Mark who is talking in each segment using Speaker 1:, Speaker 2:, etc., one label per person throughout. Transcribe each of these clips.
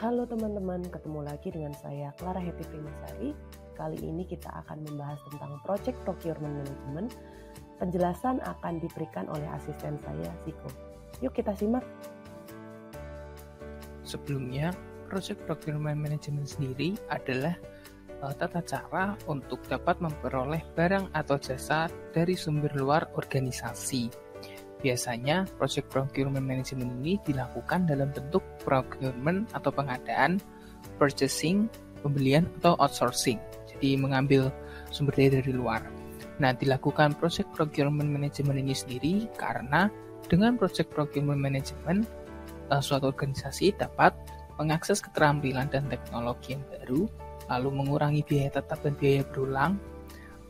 Speaker 1: Halo teman-teman, ketemu lagi dengan saya Clara Hetty Primasari. Kali ini kita akan membahas tentang Project Procurement Management. Penjelasan akan diberikan oleh asisten saya, Siko. Yuk kita simak.
Speaker 2: Sebelumnya, Project Procurement Management sendiri adalah tata cara untuk dapat memperoleh barang atau jasa dari sumber luar organisasi. Biasanya, Project Procurement Management ini dilakukan dalam bentuk procurement atau pengadaan, purchasing, pembelian, atau outsourcing. Jadi mengambil sumber daya dari luar. Nah, dilakukan Project Procurement Management ini sendiri karena dengan Project Procurement Management, suatu organisasi dapat mengakses keterampilan dan teknologi yang baru, lalu mengurangi biaya tetap dan biaya berulang,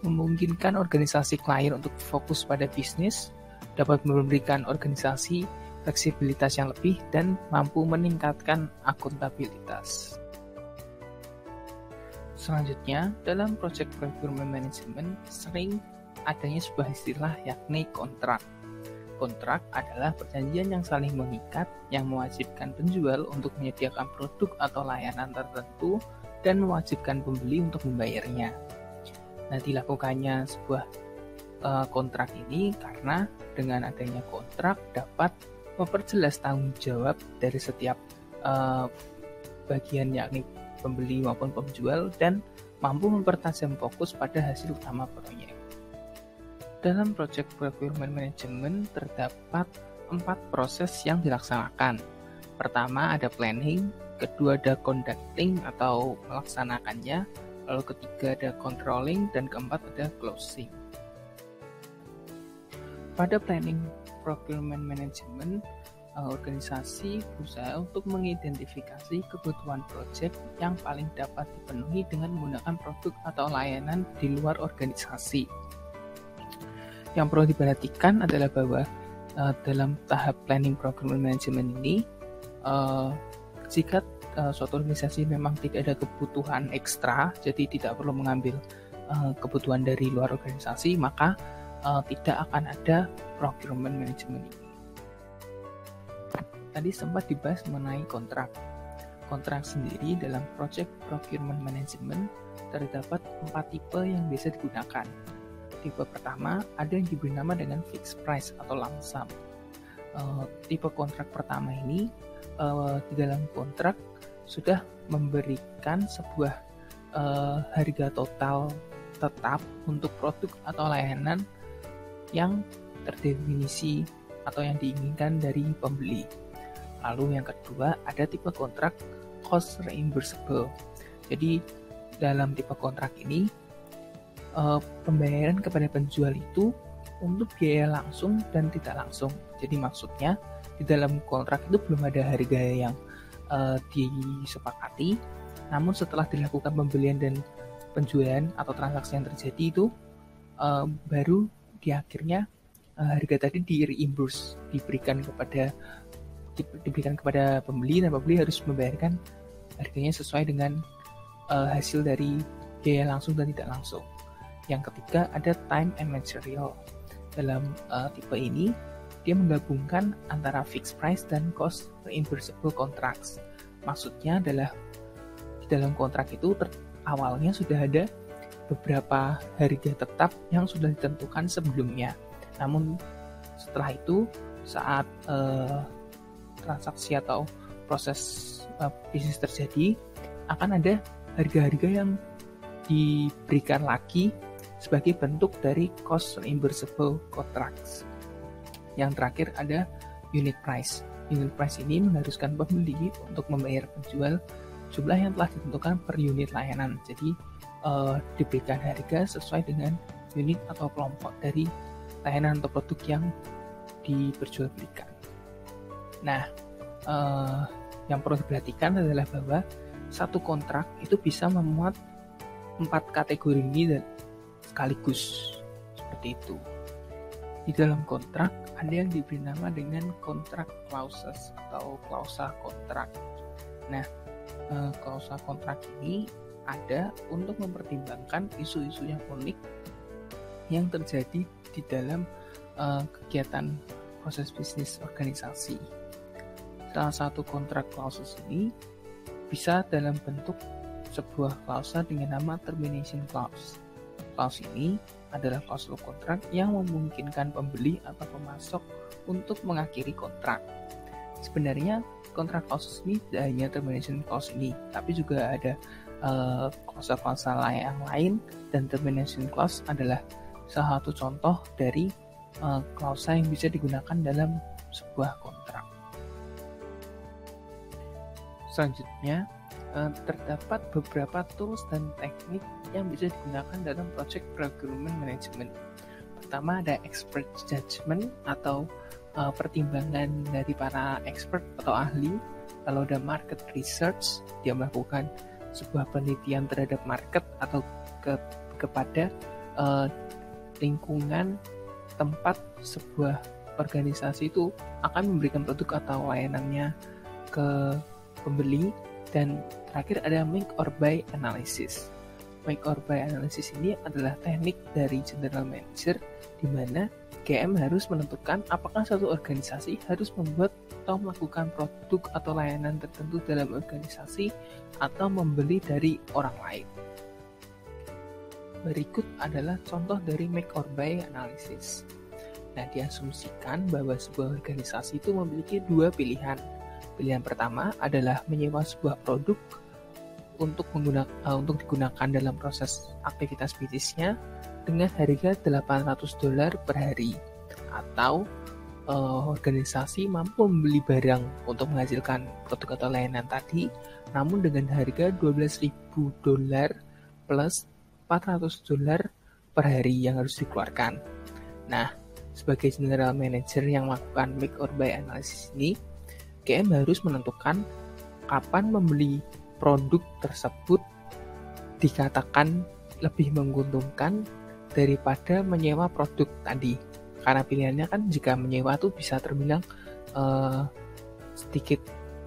Speaker 2: memungkinkan organisasi klien untuk fokus pada bisnis, dapat memberikan organisasi fleksibilitas yang lebih, dan mampu meningkatkan akuntabilitas. Selanjutnya, dalam Project Procurement Management sering adanya sebuah istilah yakni kontrak. Kontrak adalah perjanjian yang saling mengikat yang mewajibkan penjual untuk menyediakan produk atau layanan tertentu dan mewajibkan pembeli untuk membayarnya. Nah, dilakukannya sebuah kontrak ini karena dengan adanya kontrak dapat memperjelas tanggung jawab dari setiap bagian, yakni pembeli maupun penjual, dan mampu mempertajam fokus pada hasil utama proyek. Dalam Project Procurement Management terdapat 4 proses yang dilaksanakan. Pertama ada planning, kedua ada conducting atau melaksanakannya, lalu ketiga ada controlling, dan keempat ada closing. Pada planning procurement management, organisasi berusaha untuk mengidentifikasi kebutuhan proyek yang paling dapat dipenuhi dengan menggunakan produk atau layanan di luar organisasi. Yang perlu diperhatikan adalah bahwa dalam tahap planning procurement management ini, jika suatu organisasi memang tidak ada kebutuhan ekstra, jadi tidak perlu mengambil kebutuhan dari luar organisasi, maka tidak akan ada procurement management ini. Tadi sempat dibahas mengenai kontrak. Kontrak sendiri dalam Project Procurement Management terdapat 4 tipe yang bisa digunakan. Tipe pertama ada yang diberi nama dengan fixed price atau lump sum. Tipe kontrak pertama ini di dalam kontrak sudah memberikan sebuah harga total tetap untuk produk atau layanan yang terdefinisi atau yang diinginkan dari pembeli. Lalu yang kedua ada tipe kontrak cost reimbursable. Jadi dalam tipe kontrak ini pembayaran kepada penjual itu untuk biaya langsung dan tidak langsung. Jadi maksudnya di dalam kontrak itu belum ada harga yang disepakati, namun setelah dilakukan pembelian dan penjualan atau transaksi yang terjadi itu baru di akhirnya harga tadi di-reimburse, diberikan kepada pembeli, dan pembeli harus membayarkan harganya sesuai dengan hasil dari biaya langsung dan tidak langsung. Yang ketiga ada time and material. Dalam tipe ini dia menggabungkan antara fixed price dan cost reimbursable contracts. Maksudnya adalah di dalam kontrak itu awalnya sudah ada beberapa harga tetap yang sudah ditentukan sebelumnya. Namun setelah itu saat transaksi atau proses bisnis terjadi, akan ada harga-harga yang diberikan lagi sebagai bentuk dari cost reimbursable contracts. Yang terakhir ada unit price. Unit price ini mengharuskan pembeli untuk membayar penjual jumlah yang telah ditentukan per unit layanan. Jadi diberikan harga sesuai dengan unit atau kelompok dari layanan atau produk yang diperjualbelikan. Nah, yang perlu diperhatikan adalah bahwa satu kontrak itu bisa memuat 4 kategori ini sekaligus, seperti itu. Di dalam kontrak ada yang diberi nama dengan contract clauses atau klausa kontrak. Nah, klausa kontrak ini ada untuk mempertimbangkan isu-isu yang unik yang terjadi di dalam kegiatan proses bisnis organisasi. Salah satu kontrak klausus ini bisa dalam bentuk sebuah klausa dengan nama termination clause. Clause ini adalah klausul kontrak yang memungkinkan pembeli atau pemasok untuk mengakhiri kontrak. Sebenarnya kontrak klausus ini tidak hanya termination clause ini, tapi juga ada klausa-klausa yang lain, dan termination clause adalah salah satu contoh dari klausa yang bisa digunakan dalam sebuah kontrak. Selanjutnya, terdapat beberapa tools dan teknik yang bisa digunakan dalam project procurement management. Pertama ada expert judgment atau pertimbangan dari para expert atau ahli. Lalu ada market research, dia melakukan sebuah penelitian terhadap market atau kepada lingkungan tempat sebuah organisasi itu akan memberikan produk atau layanannya ke pembeli. Dan terakhir ada make or buy analysis. Make or buy analysis ini adalah teknik dari general manager di mana GM harus menentukan apakah suatu organisasi harus membuat atau melakukan produk atau layanan tertentu dalam organisasi atau membeli dari orang lain. Berikut adalah contoh dari make or buy analysis. Nah, diasumsikan bahwa sebuah organisasi itu memiliki dua pilihan. Pilihan pertama adalah menyewa sebuah produk untuk digunakan dalam proses aktivitas bisnisnya dengan harga $800 per hari, atau organisasi mampu membeli barang untuk menghasilkan produk atau layanan tadi, namun dengan harga $12.000 plus $400 per hari yang harus dikeluarkan. Nah, sebagai general manager yang melakukan make or buy analysis ini, GM harus menentukan kapan membeli produk tersebut dikatakan lebih menguntungkan daripada menyewa produk tadi. Karena pilihannya kan jika menyewa tuh bisa terbilang sedikit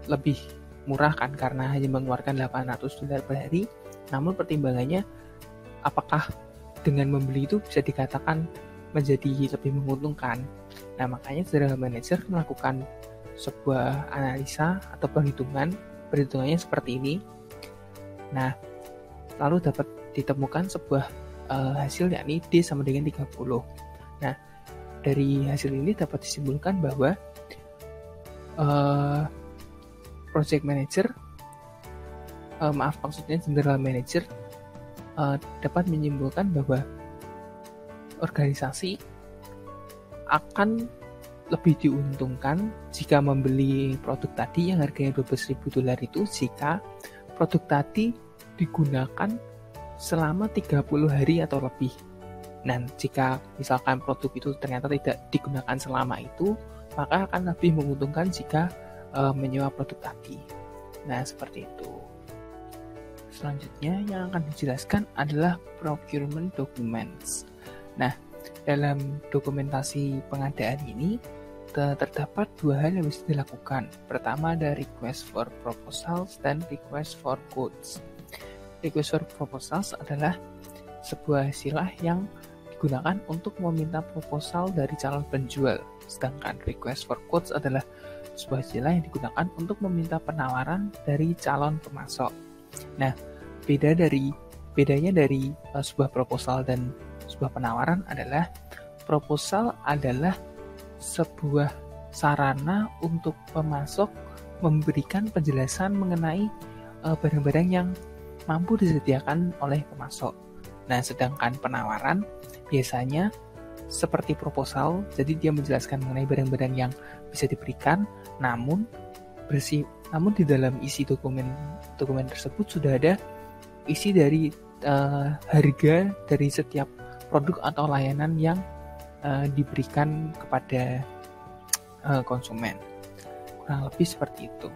Speaker 2: lebih murah kan, karena hanya mengeluarkan $800 per hari. Namun pertimbangannya apakah dengan membeli itu bisa dikatakan menjadi lebih menguntungkan. Nah, makanya general manager melakukan sebuah analisa atau perhitungannya seperti ini. Nah, lalu dapat ditemukan sebuah hasil, yakni D sama dengan 30. Nah, dari hasil ini dapat disimpulkan bahwa project manager, maksudnya general manager dapat menyimpulkan bahwa organisasi akan lebih diuntungkan jika membeli produk tadi yang harganya $12.000 itu jika produk tadi digunakan selama 30 hari atau lebih. Dan jika misalkan produk itu ternyata tidak digunakan selama itu, maka akan lebih menguntungkan jika menyewa produk tadi. Nah, seperti itu. Selanjutnya yang akan dijelaskan adalah procurement documents. Nah, dalam dokumentasi pengadaan ini terdapat dua hal yang bisa dilakukan. Pertama ada request for proposals dan request for quotes. Request for proposals adalah sebuah istilah yang digunakan untuk meminta proposal dari calon penjual. Sedangkan request for quotes adalah sebuah istilah yang digunakan untuk meminta penawaran dari calon pemasok. Nah, bedanya dari sebuah proposal dan sebuah penawaran adalah proposal adalah sebuah sarana untuk pemasok memberikan penjelasan mengenai barang-barang yang mampu disediakan oleh pemasok. Nah, sedangkan penawaran biasanya seperti proposal, jadi dia menjelaskan mengenai barang-barang yang bisa diberikan, namun di dalam isi dokumen tersebut sudah ada isi dari harga dari setiap produk atau layanan yang diberikan kepada konsumen. Kurang lebih seperti itu.